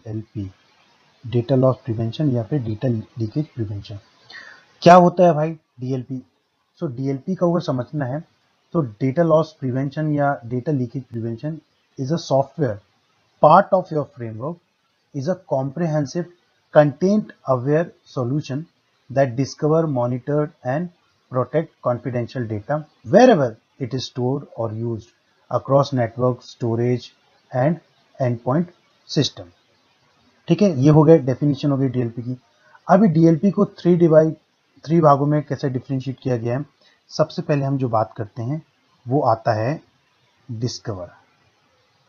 DLP, data loss prevention या फिर data leakage prevention. क्या होता है भाई DLP? सो DLP का अगर समझना है तो डेटा लॉस प्रिवेंशन या data leakage prevention is a software part of your framework, is a comprehensive content aware solution that discover, monitor and protect confidential data wherever it is stored or used across network, storage and endpoint system। ठीक है, ये हो गया definition हो गई DLP की। अभी DLP को थ्री भागों में कैसे डिफ्रेंशिएट किया गया है। सबसे पहले हम जो बात करते हैं वो आता है डिस्कवर,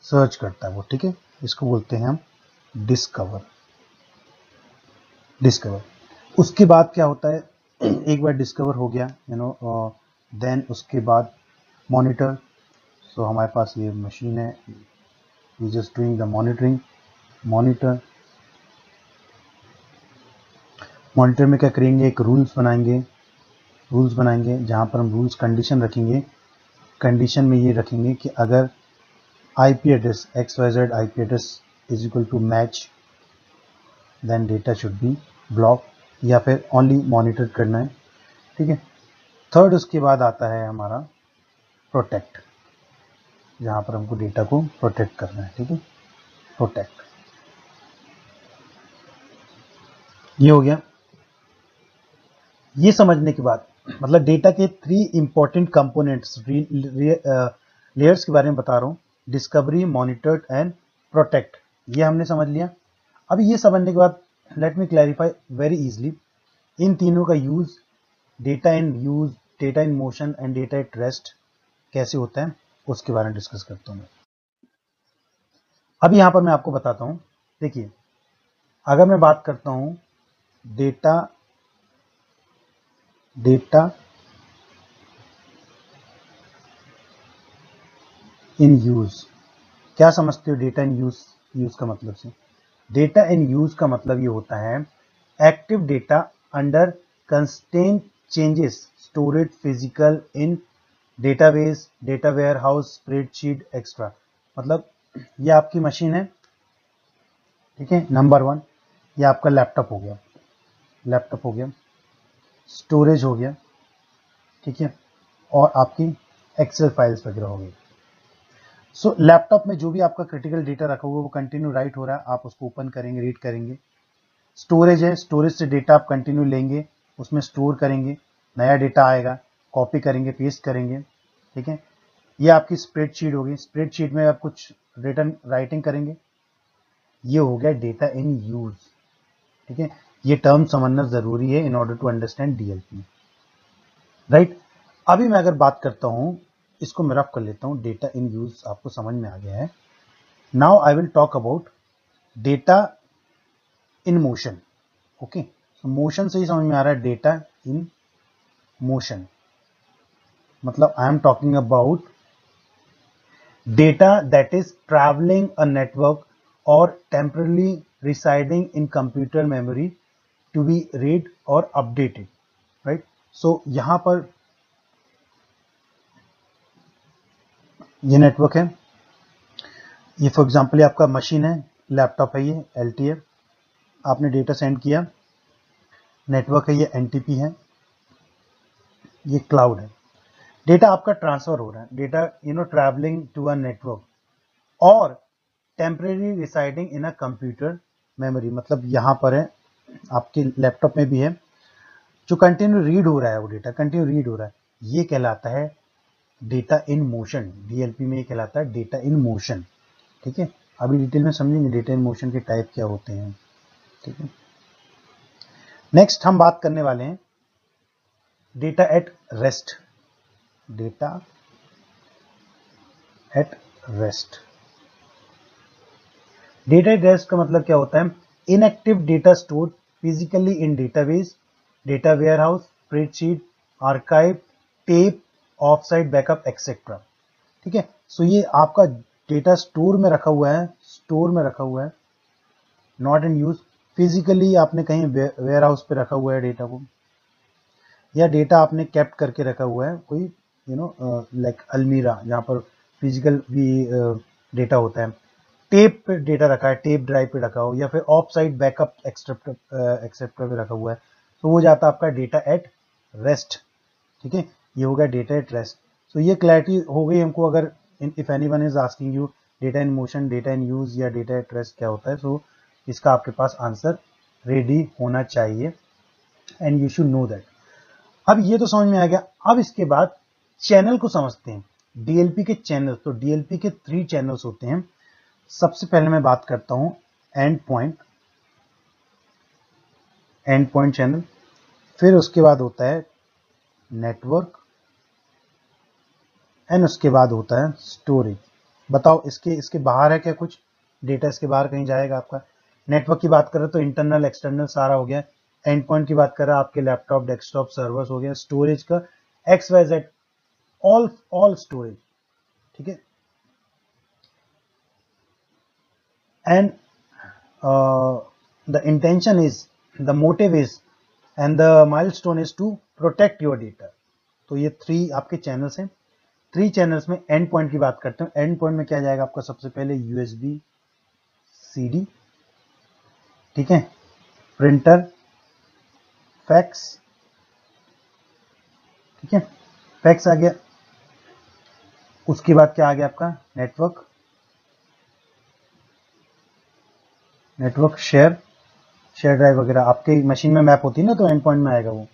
सर्च करता है वो, ठीक है, इसको बोलते हैं हम डिस्कवर। उसके बाद क्या होता है, एक बार डिस्कवर हो गया देन उसके बाद मॉनिटर। सो हमारे पास ये मशीन है, we just doing the monitoring. Monitor में क्या करेंगे, एक रूल्स बनाएंगे जहां पर हम रूल्स कंडीशन रखेंगे। कंडीशन में ये रखेंगे कि अगर IP address XYZ IP address is equal to match then data should be block या फिर ओनली मॉनिटर करना है, ठीक है। थर्ड उसके बाद आता है हमारा प्रोटेक्ट, जहां पर हमको डेटा को प्रोटेक्ट करना है, ठीक है, प्रोटेक्ट। ये हो गया। ये समझने के बाद मतलब डेटा के 3 इंपॉर्टेंट कंपोनेंट्स लेयर्स के बारे में बता रहा हूँ, डिस्कवरी, मॉनिटर्ड एंड प्रोटेक्ट, ये हमने समझ लिया। अभी ये समझने के बाद let me clarify very easily इन तीनों का use, data in motion and data at rest कैसे होता है उसके बारे में डिस्कस करता हूं मैं। अभी यहां पर मैं आपको बताता हूं, देखिए अगर मैं बात करता हूं डेटा इन यूज, क्या समझते हो डेटा इन यूज का मतलब से? डेटा इन यूज का मतलब ये होता है active data under constant changes stored physical in database, data warehouse, spreadsheet extra. मतलब ये आपकी मशीन है, ठीक है, नंबर 1। ये आपका लैपटॉप हो गया, स्टोरेज हो गया, ठीक है, और आपकी एक्सेल फाइल्स वगैरह हो गई। सो लैपटॉप में जो भी आपका क्रिटिकल डेटा रखा हुआ है वो कंटिन्यू राइट हो रहा है, आप उसको ओपन करेंगे, रीड करेंगे। स्टोरेज है, स्टोरेज से डेटा आप कंटिन्यू लेंगे, उसमें स्टोर करेंगे, नया डेटा आएगा, कॉपी करेंगे, पेस्ट करेंगे, ठीक है। ये आपकी स्प्रेडशीट होगी, स्प्रेडशीट में आप कुछ रिटर्न राइटिंग करेंगे। ये हो गया डेटा इन यूज, ठीक है। ये टर्म समझना जरूरी है in order to understand DLP, right. अभी मैं अगर बात करता हूं, इसको मैं रफ कर लेता हूं, डेटा इन यूज आपको समझ में आ गया है। Now I will talk about data in motion. Okay, motion से ही समझ में आ रहा है डेटा इन मोशन, मतलब I am talking about data that is travelling a network और temporarily residing in computer memory to be read और updated, right. So यहां पर ये नेटवर्क है, ये फॉर एग्जांपल ये आपका मशीन है, लैपटॉप है, ये LT है, आपने डेटा सेंड किया, नेटवर्क है, ये NTP है, ये क्लाउड है। डेटा आपका ट्रांसफर हो रहा है, data travelling to a network और temporary residing in a computer memory, मतलब यहां पर है, आपके लैपटॉप में भी है, जो कंटिन्यू रीड हो रहा है, वो डेटा कंटिन्यू रीड हो रहा है, ये कहलाता है डेटा इन मोशन। DLP में ये कहलाता है डेटा इन मोशन, ठीक है। अभी डिटेल में समझेंगे डेटा इन मोशन के टाइप क्या होते हैं, ठीक है। नेक्स्ट हम बात करने वाले हैं data at rest. Data at rest, data at rest का मतलब क्या होता है, inactive data stored physically in database, data warehouse, spreadsheet, archive, tape, offsite backup etcetera, ठीक है। सो ये आपका डेटा स्टोर में रखा हुआ है, नॉट इन यूज। फिजिकली आपने कहीं वेयर हाउस पे रखा हुआ है डेटा को, या डेटा आपने कैप्ट करके रखा हुआ है कोई लाइक अलमीरा, जहां पर फिजिकल भी डेटा होता है। टेप पे डेटा रखा है, टेप ड्राइव पे रखा हो, या फिर ऑफ साइड बैकअप एक्सेप्टर पे रखा हुआ है, तो वो जाता है आपका डेटा एट रेस्ट। ठीक है, ये हो गया डेटा एट रेस्ट। सो ये क्लैरिटी हो गई हमको। अगर if anyone is asking you data in motion, data in use या डेटा एट रेस्ट क्या होता है, सो इसका आपके पास आंसर रेडी होना चाहिए and you should know that. अब ये तो समझ में आ गया। अब इसके बाद चैनल को समझते हैं, डीएलपी के चैनल। तो डीएलपी के 3 चैनल्स होते हैं। सबसे पहले मैं बात करता हूं एंड पॉइंट चैनल, फिर उसके बाद होता है नेटवर्क, एंड उसके बाद होता है स्टोरेज। बताओ इसके बाहर है क्या कुछ डेटा? इसके बाहर कहीं जाएगा आपका? नेटवर्क की बात करें तो इंटरनल एक्सटर्नल सारा हो गया। एंड पॉइंट की बात करें आपके लैपटॉप, डेस्कटॉप, सर्वर्स हो गया। स्टोरेज का XYZ, ऑल स्टोरेज। ठीक है, and the intention is, the motive is, and the milestone is to protect your data. तो ये 3 आपके चैनल्स हैं। 3 चैनल्स में एंड पॉइंट की बात करते हैं। एंड पॉइंट में क्या जाएगा आपका? सबसे पहले USB CD, ठीक है, प्रिंटर, फैक्स, ठीक है, फैक्स आ गया। उसके बाद क्या आ गया आपका? नेटवर्क शेयर ड्राइव वगैरह आपके मशीन में मैप होती है ना, तो एंड पॉइंट में आएगा वो।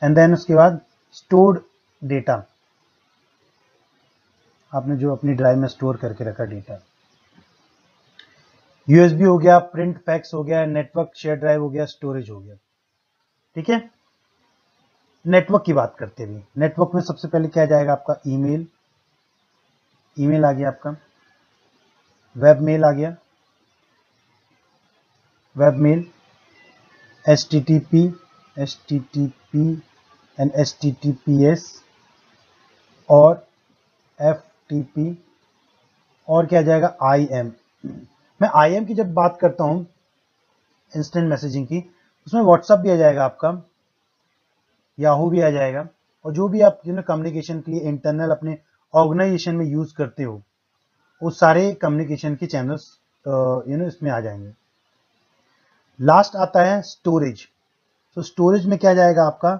एंड देन उसके बाद स्टोर्ड डेटा, आपने जो अपनी ड्राइव में स्टोर करके रखा डेटा। USB हो गया, प्रिंट फैक्स हो गया, नेटवर्क शेयर ड्राइव हो गया, स्टोरेज हो गया। ठीक है, नेटवर्क की बात करते हैं। नेटवर्क में सबसे पहले क्या जाएगा आपका? ईमेल आ गया आपका, वेब मेल आ गया, web mail, HTTP and HTTPS और FTP, और क्या जाएगा? IM। मैं IM की जब बात करता हूं, इंस्टेंट मैसेजिंग की, उसमें व्हाट्सएप भी आ जाएगा आपका, याहू भी आ जाएगा, और जो भी आप कम्युनिकेशन के लिए इंटरनल अपने ऑर्गेनाइजेशन में यूज करते हो, वो सारे कम्युनिकेशन के चैनल्स इसमें आ जाएंगे। लास्ट आता है स्टोरेज। तो स्टोरेज में क्या जाएगा आपका?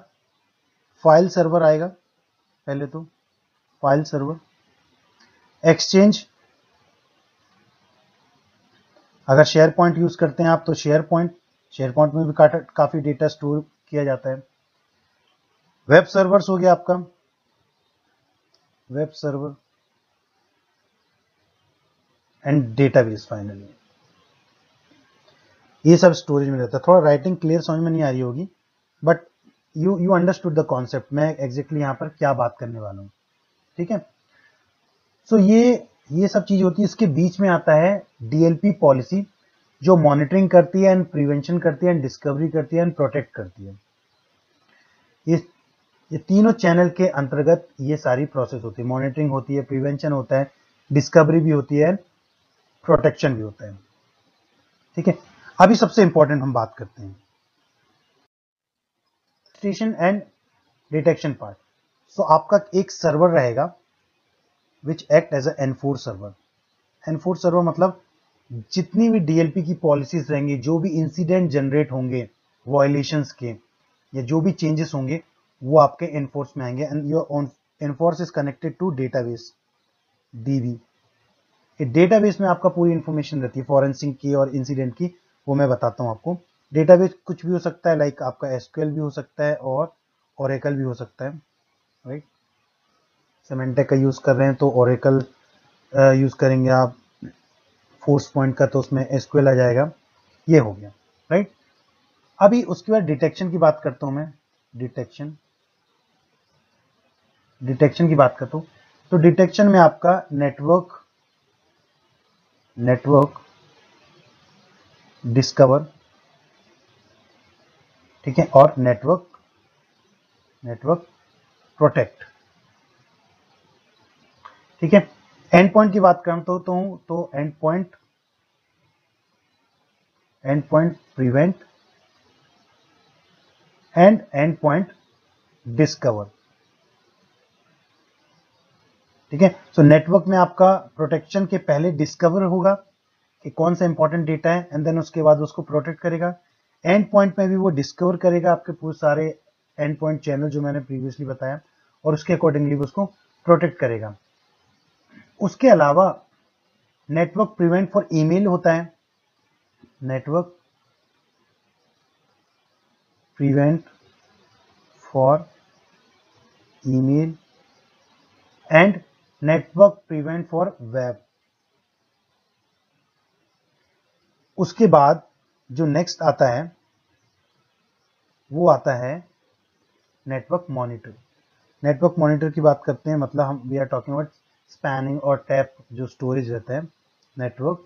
फाइल सर्वर आएगा पहले, तो फाइल सर्वर, एक्सचेंज, अगर शेयर पॉइंट यूज करते हैं आप तो शेयर पॉइंट में भी काफी डेटा स्टोर किया जाता है। वेब सर्वर्स हो गया आपका, web server, and database finally. ये सब स्टोरेज में रहता है। थोड़ा राइटिंग क्लियर समझ में नहीं आ रही होगी, but you understood the concept, मैं एग्जैक्टली यहां पर क्या बात करने वाला हूं। ठीक है, सो ये सब चीज होती है। इसके बीच में आता है डीएलपी पॉलिसी, जो मॉनिटरिंग करती है एंड प्रिवेंशन करती है एंड डिस्कवरी करती है एंड प्रोटेक्ट करती है। ये तीनों चैनल के अंतर्गत ये सारी प्रोसेस होती है। मॉनिटरिंग होती है, प्रिवेंशन होता है, डिस्कवरी भी होती है, प्रोटेक्शन भी होता है। ठीक है, अभी सबसे इंपॉर्टेंट हम बात करते हैं station and detection part. So आपका एक सर्वर रहेगा which act as a enforce server. Enforce server मतलब जितनी भी डीएलपी की पॉलिसीज रहेंगी, जो भी इंसिडेंट जनरेट होंगे वायलेशंस के, या जो भी चेंजेस होंगे, वो आपके एनफोर्स में आएंगे। And your enforce is connected to database, DB. Database में आपका पूरी इंफॉर्मेशन रहती है फॉरेंसिक की और इंसिडेंट की, वो मैं बताता हूँ आपको। डेटाबेस कुछ भी हो सकता है, लाइक आपका एसक्यूएल भी हो सकता है और ओरेकल भी हो सकता है, राइट। सिमेंटेक का यूज कर रहे हैं तो ओरेकल यूज करेंगे आप। फोर्स पॉइंट का तो उसमें एसक्यूएल आ जाएगा। ये हो गया, राइट। अभी उसके बाद डिटेक्शन की बात करता हूं मैं। डिटेक्शन की बात करता हूं, तो डिटेक्शन में आपका नेटवर्क डिस्कवर, ठीक है, और नेटवर्क प्रोटेक्ट। ठीक है, एंड पॉइंट की बात करता हूं तो and point prevent and and point discover. ठीक है, सो नेटवर्क में आपका प्रोटेक्शन के पहले डिस्कवर होगा कौन सा इंपॉर्टेंट डेटा है, एंड देन उसके बाद उसको प्रोटेक्ट करेगा। एंड पॉइंट में भी वो डिस्कवर करेगा आपके पूरे सारे एंड पॉइंट चैनल जो मैंने प्रीवियसली बताया, और उसके अकॉर्डिंगली उसको प्रोटेक्ट करेगा। उसके अलावा नेटवर्क प्रिवेंट फॉर ईमेल होता है, network prevent for email and network prevent for web. उसके बाद जो नेक्स्ट आता है वो आता है नेटवर्क मॉनिटर। नेटवर्क मॉनिटर की बात करते हैं, मतलब हम we are talking about spanning और टैप जो स्टोरेज रहता है, नेटवर्क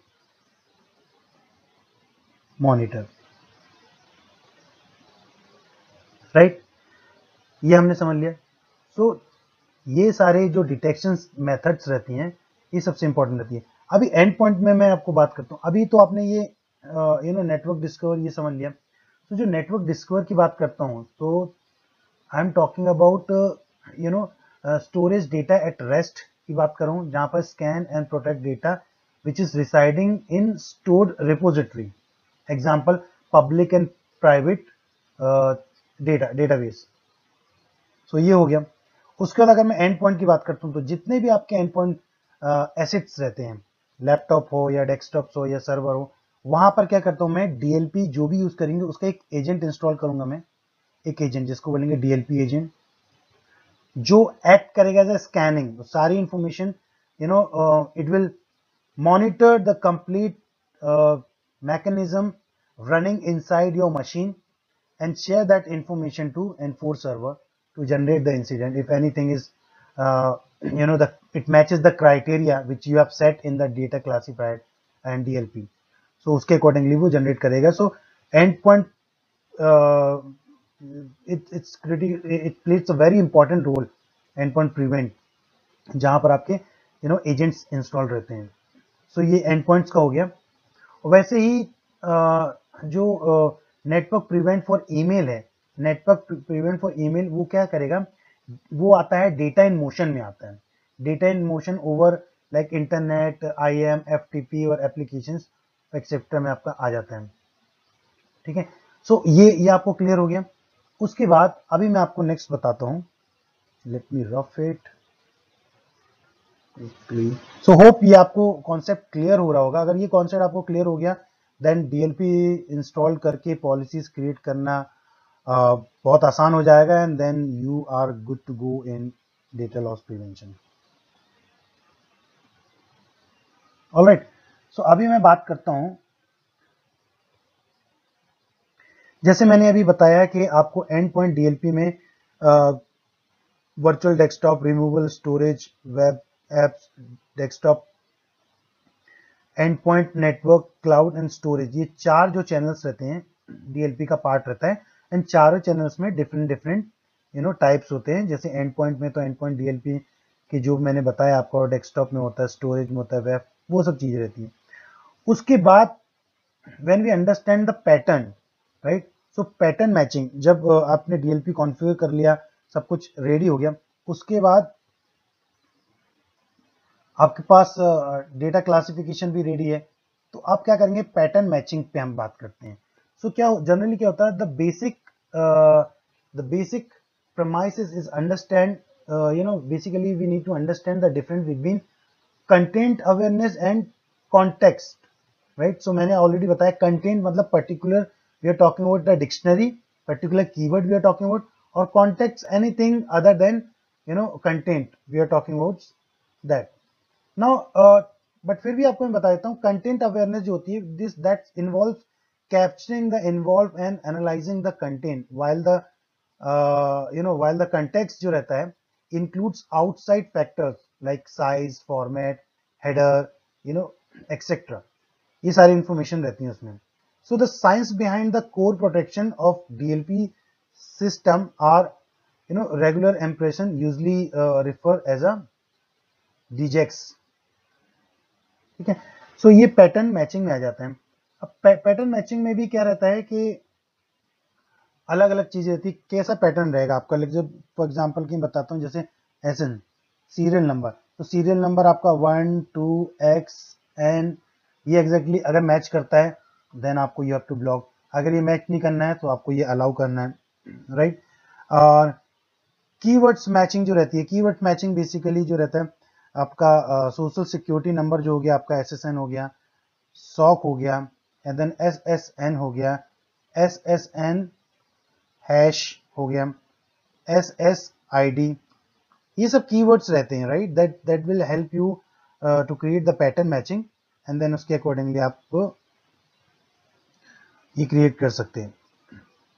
मॉनिटर, राइट, ये हमने समझ लिया। सो ये सारे जो डिटेक्शन मेथड्स रहती हैं ये सबसे इंपॉर्टेंट रहती है। अभी एंड पॉइंट में मैं आपको बात करता हूँ। अभी तो आपने ये नेटवर्क डिस्कवर ये समझ लिया। तो जो नेटवर्क डिस्कवर की बात करता हूँ, तो I am talking about storage data at rest की बात करूँ, जहां पर scan and protect data which is residing in stored repository, example public and private database. So ये हो गया। उसके बाद अगर मैं एंड पॉइंट की बात करता हूँ, तो जितने भी आपके एंड पॉइंट एसेट्स रहते हैं, लैपटॉप हो या डेस्कटॉप हो या सर्वर हो, वहां पर क्या करता हूं मैं, डीएलपी जो भी यूज करेंगे उसका एक एजेंट इंस्टॉल करूंगा मैं, एक एजेंट जिसको बोलेंगे डीएलपी एजेंट, जो एक्ट करेगा एज ए स्कैनिंग सारी information, it will monitor the complete mechanism running inside your machine and share that information to enforce server to generate the incident if anything is it matches the criteria which you have set in the data classified and DLP, so uske accordingly wo generate karega. So endpoint it's critical, it plays a very important role, endpoint prevent, जहां पर आपके agents install रहते हैं। सो ये and points का हो गया। वैसे ही जो नेटवर्क प्रिवेंट फॉर ईमेल है, नेटवर्क प्रिवेंट फॉर ईमेल वो क्या करेगा, वो आता है डेटा इन मोशन में आता है, data in motion over like internet, IM, FTP और एप्लीकेशंस एक्सेप्टर में आपका आ जाता है, ठीक है। सो ये आपको क्लियर हो गया। उसके बाद अभी मैं आपको नेक्स्ट बताता हूं, let me rough it. So hope ये आपको कॉन्सेप्ट क्लियर हो रहा होगा। अगर ये कॉन्सेप्ट आपको क्लियर हो गया, देन डीएलपी इंस्टॉल करके पॉलिसीज क्रिएट करना बहुत आसान हो जाएगा, and then you are good to go in data loss prevention. Alright, so अभी मैं बात करता हूं, जैसे मैंने अभी बताया कि आपको एंड पॉइंट डीएलपी में virtual desktop, removable storage, web apps, desktop, and point, network, cloud and storage, ये चार जो चैनल्स रहते हैं डीएलपी का पार्ट रहता है। एंड चारों चैनल्स में डिफरेंट डिफरेंट टाइप्स होते हैं। जैसे एंड पॉइंट में तो एंड पॉइंट डीएलपी की जो मैंने बताया आपको, डेस्कटॉप में होता है, स्टोरेज में होता है, वेब, वो सब चीजें रहती हैं। उसके बाद when we understand the pattern, right, so pattern matching, जब आपने डीएलपी कॉन्फ़िगर कर लिया, सब कुछ रेडी हो गया, उसके बाद आपके पास डेटा क्लासिफिकेशन भी रेडी है, तो आप क्या करेंगे, पैटर्न मैचिंग पे हम बात करते हैं। सो क्या जनरली क्या होता है, the basic premises is understand, basically we need to understand the difference between content awareness and context, right? So मैंने ऑलरेडी बताया, कंटेंट मतलब particular, we are talking about the dictionary, particular keyword we are talking about, और context anything other than content, we are talking about that. Now but फिर भी आपको मैं बता देता हूँ, कंटेंट अवेयरनेस जो होती है, this that involve capturing the involve and analysing the content, while the context जो रहता है includes outside factors like size, format, header, etc. ये सारी इंफॉर्मेशन रहती है उसमें। So the science behind the core protection of DLP system are regular impression, usually refer as a DJX, ठीक है। सो ये पैटर्न मैचिंग में आ जाता है। अब पैटर्न मैचिंग में भी क्या रहता है कि अलग अलग चीजें रहती है। कैसा पैटर्न रहेगा आपका, फॉर एग्जांपल की बताता हूँ, जैसे SN सीरियल नंबर, तो सीरियल नंबर आपका 1 2 X N ये एग्जैक्टली अगर मैच करता है देन आपको यू हैव टू ब्लॉक, अगर ये मैच नहीं करना है तो आपको ये अलाउ करना है, राइट। और कीवर्ड्स मैचिंग जो रहती है, कीवर्ड मैचिंग बेसिकली जो रहता है आपका सोशल सिक्योरिटी नंबर जो हो गया आपका SSN हो गया, सॉक हो गया, एंड देन SSN हो गया, SSN हैश हो गया, SSID, ये सब कीवर्ड्स रहते हैं, right, that will help you to create the pattern matching, and then उसके अकॉर्डिंगली आप ये क्रिएट कर सकते हैं।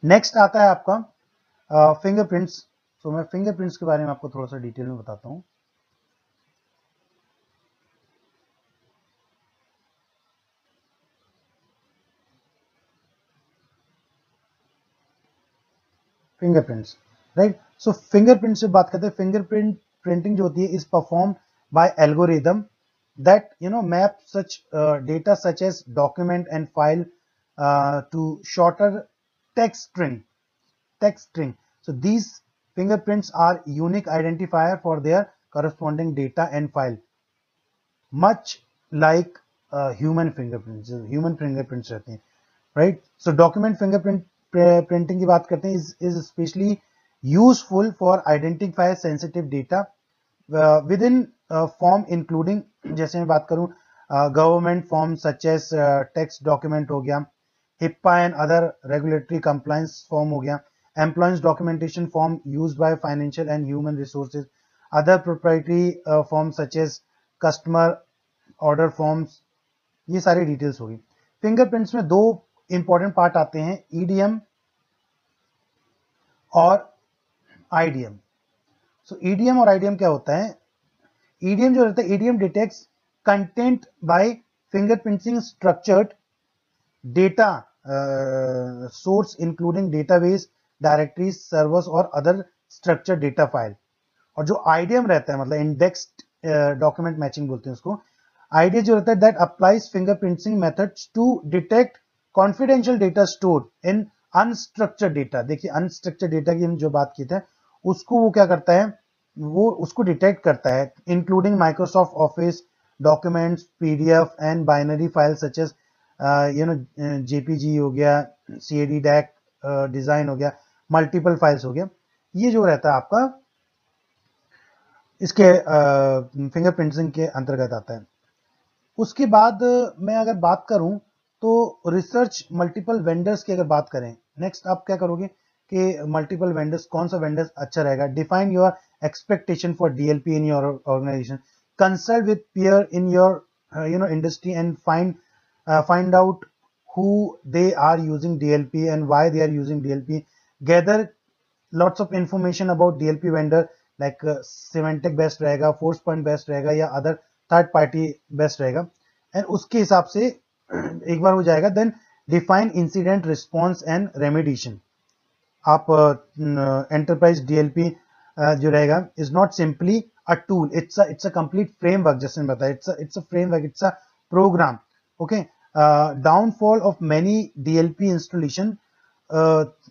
नेक्स्ट आता है आपका फिंगरप्रिंट्स। तो मैं फिंगरप्रिंट्स के बारे में आपको थोड़ा सा डिटेल में बताता हूँ। Fingerprints, right. सो फिंगरप्रिंट से बात करते हैं, फिंगरप्रिंट प्रिंटिंग जो होती है is perform by algorithm that map such data such as document and file to shorter text string. So these fingerprints are unique identifier for their corresponding data and file, much like human fingerprints रहते हैं, right? So document fingerprint printing की बात करते हैं is especially useful for identify sensitive data within form including, जैसे मैं बात करूं government form such as text document हो गया, HIPAA and other regulatory compliance form हो गया, employees documentation form used by financial and human resources, other proprietary form such as customer order forms, ये सारी डिटेल्स होगी। फिंगरप्रिंट्स में दो important part आते हैं, EDM और IDM। सो EDM और IDM क्या होता है? EDM जो रहता है, EDM detects content bye fingerprinting structured data source including database, directories, servers और अदर स्ट्रक्चर्ड डेटा फाइल। और जो IDM रहता है मतलब इंडेक्स्ड डॉक्यूमेंट मैचिंग बोलते हैं उसको, आइडिया जो रहता है that applies fingerprinting methods to detect confidential data stored in unstructured data. देखिए अनस्ट्रक्चर्ड डेटा की हम जो बात की थी उसको वो क्या करता है, वो उसको डिटेक्ट करता है, including Microsoft Office documents, PDF and binary file such as JPG हो गया, CAD डैक डिजाइन हो गया, मल्टीपल फाइल्स हो गया, ये जो रहता है आपका इसके फिंगरप्रिंटिंग के अंतर्गत आता है। उसके बाद मैं अगर बात करूं तो रिसर्च मल्टीपल वेंडर्स की अगर बात करें, नेक्स्ट आप क्या करोगे कि मल्टीपल वेंडर्स, कौन सा वेंडर्स अच्छा रहेगा, define your expectation for DLP in your organization, consult with peer in your industry and find out who they are using DLP and why they are using DLP, gather lots of information about DLP vendor like Symantec best रहेगा, Forcepoint best रहेगा या other third party best रहेगा, and उसके हिसाब से एक बार हो जाएगा then define incident response and remediation. आप एंटरप्राइज DLP जो रहेगा is not simply a tool, it's a complete framework, जैसे मैं बताया it's a framework, it's a program. Okay, downfall of many DLP installation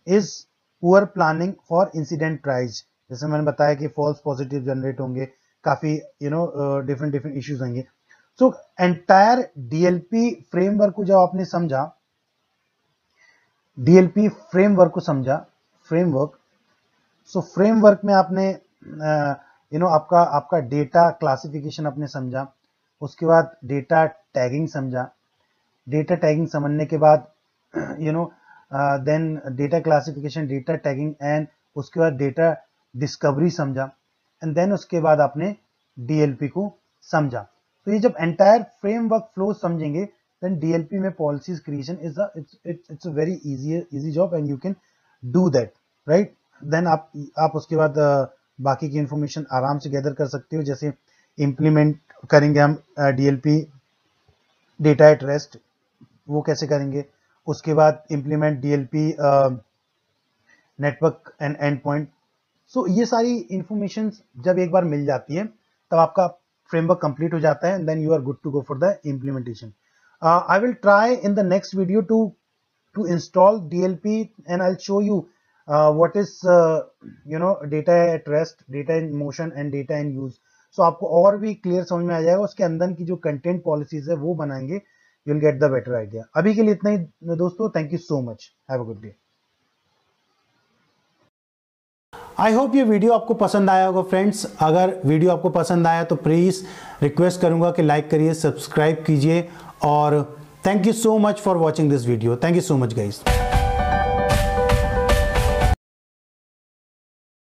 is poor planning for incident triage, जैसे मैंने बताया कि फॉल्स पॉजिटिव जनरेट होंगे, काफी डिफरेंट इश्यूज होंगे। सो एंटायर DLP फ्रेमवर्क को जब आपने समझा, DLP फ्रेमवर्क को समझा, फ्रेमवर्क, सो फ्रेमवर्क में आपने आपका आपका डेटा क्लासिफिकेशन आपने समझा, उसके बाद डेटा टैगिंग समझा, डेटा टैगिंग समझने के बाद then data classification, data tagging and उसके बाद डेटा डिस्कवरी समझा, एंड देन उसके बाद आपने DLP को समझा। तो ये जब एंटायर फ्रेमवर्क फ्लो समझेंगे देन DLP में policies creation it's a very easy job and you can do that, right. Then आप उसके बाद बाकी की इंफॉर्मेशन आराम से गैदर कर सकते हो, जैसे इंप्लीमेंट करेंगे हम DLP डेटा एट रेस्ट, वो कैसे करेंगे, उसके बाद implement DLP network and endpoint. So ये सारी इंफॉर्मेशन जब एक बार मिल जाती है तब आपका फ्रेमवर्क कंप्लीट हो जाता है and then you are good to go for the implementation. I will try in the next video to install DLP and I'll show you what is data at rest, data in motion and data in use। so आपको और भी clear समझ में आ जाएगा, उसके अंदर की जो कंटेंट पॉलिसीज है वो बनाएंगे you will get the better idea. अभी के लिए इतना ही दोस्तों, thank you so much, have a good day. I hope ये वीडियो आपको पसंद आया होगा फ्रेंड्स। अगर वीडियो आपको पसंद आया तो प्लीज़ रिक्वेस्ट करूंगा कि लाइक करिए, सब्सक्राइब कीजिए, और thank you so much for watching this video. Thank you so much guys.